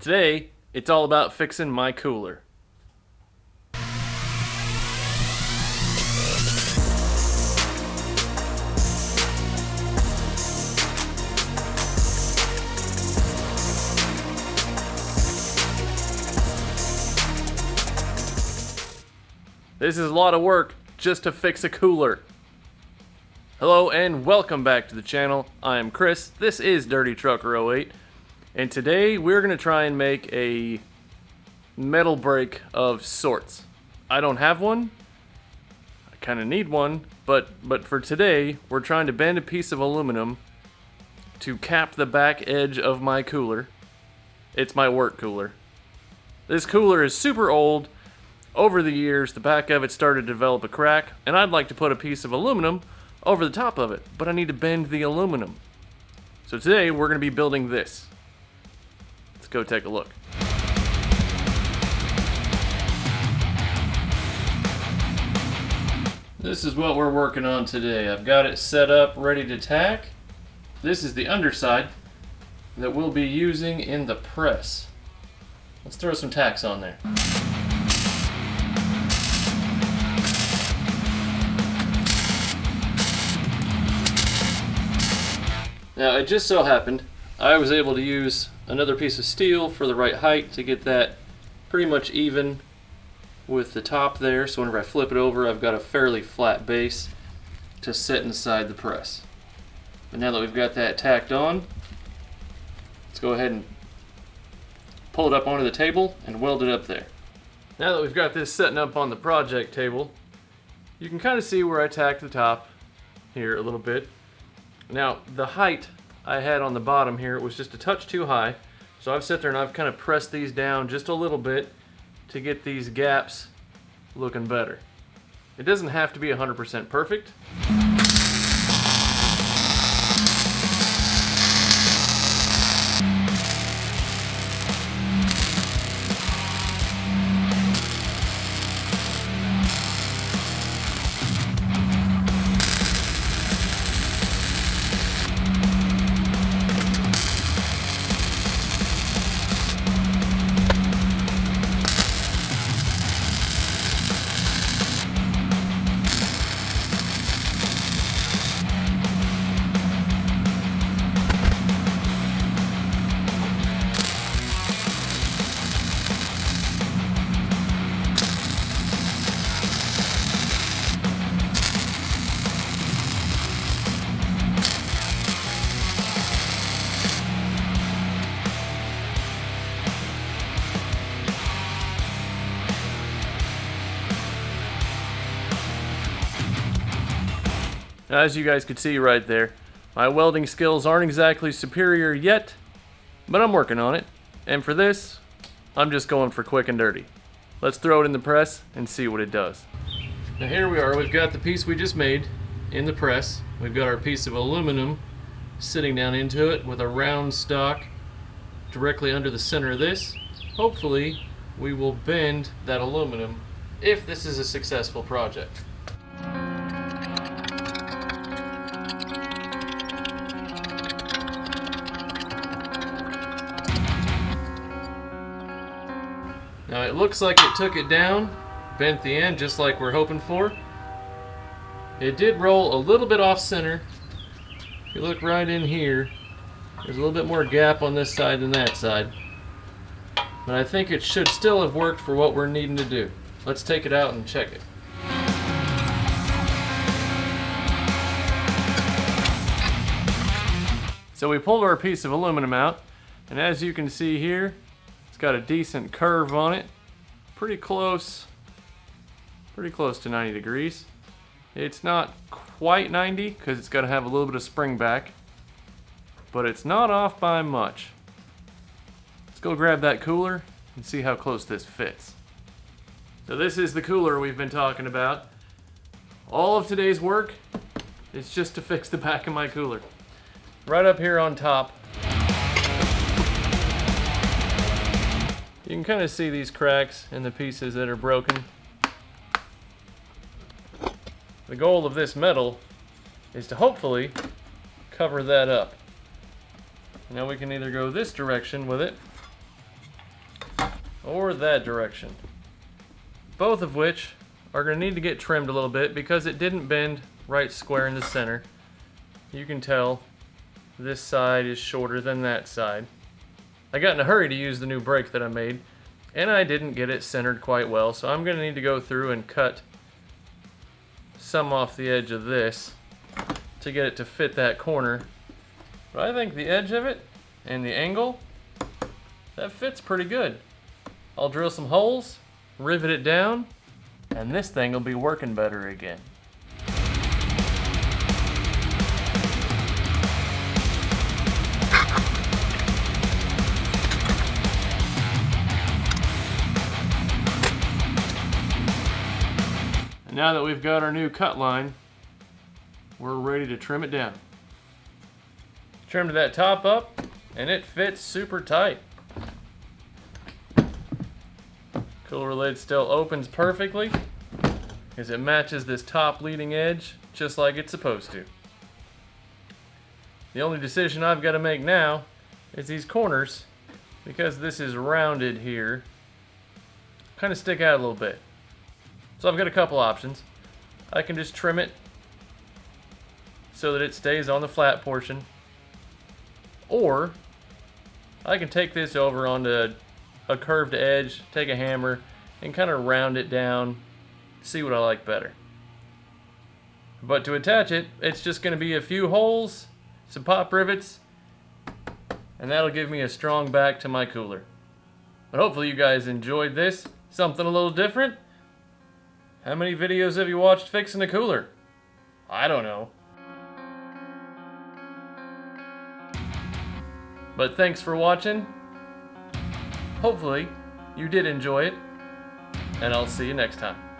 Today, it's all about fixing my cooler. This is a lot of work just to fix a cooler. Hello and welcome back to the channel. I am Chris. This is Dirty Trucker 08. And today we're going to try and make a metal brake of sorts. I don't have one. I kind of need one, but for today we're trying to bend a piece of aluminum to cap the back edge of my cooler. It's my work cooler. This cooler is super old. Over the years, the back of it started to develop a crack, and I'd like to put a piece of aluminum over the top of it, but I need to bend the aluminum. So today we're going to be building this. Let's go take a look. This is what we're working on today. I've got it set up, ready to tack. This is the underside that we'll be using in the press. Let's throw some tacks on there. Now, it just so happened I was able to use another piece of steel for the right height to get that pretty much even with the top there, so whenever I flip it over I've got a fairly flat base to set inside the press. But now that we've got that tacked on, let's go ahead and pull it up onto the table and weld it up there. Now that we've got this setting up on the project table, you can kind of see where I tacked the top here a little bit. Now, the height I had on the bottom here was just a touch too high, so I've sat there and I've kind of pressed these down just a little bit to get these gaps looking better. It doesn't have to be 100% perfect. Now, as you guys could see right there, my welding skills aren't exactly superior yet, but I'm working on it. And for this, I'm just going for quick and dirty. Let's throw it in the press and see what it does. Now here we are, we've got the piece we just made in the press. We've got our piece of aluminum sitting down into it with a round stock directly under the center of this. Hopefully, we will bend that aluminum if this is a successful project. Now it looks like it took it down, bent the end just like we're hoping for. It did roll a little bit off center. If you look right in here, there's a little bit more gap on this side than that side. But I think it should still have worked for what we're needing to do. Let's take it out and check it. So we pulled our piece of aluminum out, and as you can see here, it's got a decent curve on it. Pretty close to 90 degrees. It's not quite 90 because it's got to have a little bit of spring back, but it's not off by much. Let's go grab that cooler and see how close this fits. So this is the cooler we've been talking about. All of today's work is just to fix the back of my cooler. Right up here on top, you can kind of see these cracks in the pieces that are broken. The goal of this metal is to hopefully cover that up. Now we can either go this direction with it, or that direction. Both of which are going to need to get trimmed a little bit because it didn't bend right square in the center. You can tell this side is shorter than that side. I got in a hurry to use the new brake that I made, and I didn't get it centered quite well, so I'm going to need to go through and cut some off the edge of this to get it to fit that corner. But I think the edge of it and the angle, that fits pretty good. I'll drill some holes, rivet it down, and this thing will be working better again. And now that we've got our new cut line, we're ready to trim it down. Trimmed that top up, and it fits super tight. Cooler lid still opens perfectly, as it matches this top leading edge just like it's supposed to. The only decision I've got to make now is these corners, because this is rounded here, kind of stick out a little bit. So I've got a couple options. I can just trim it so that it stays on the flat portion, or I can take this over onto a curved edge, take a hammer, and kind of round it down, see what I like better. But to attach it, it's just going to be a few holes, some pop rivets, and that'll give me a strong back to my cooler. But hopefully you guys enjoyed this, something a little different. How many videos have you watched fixing a cooler? I don't know. But thanks for watching. Hopefully you did enjoy it, and I'll see you next time.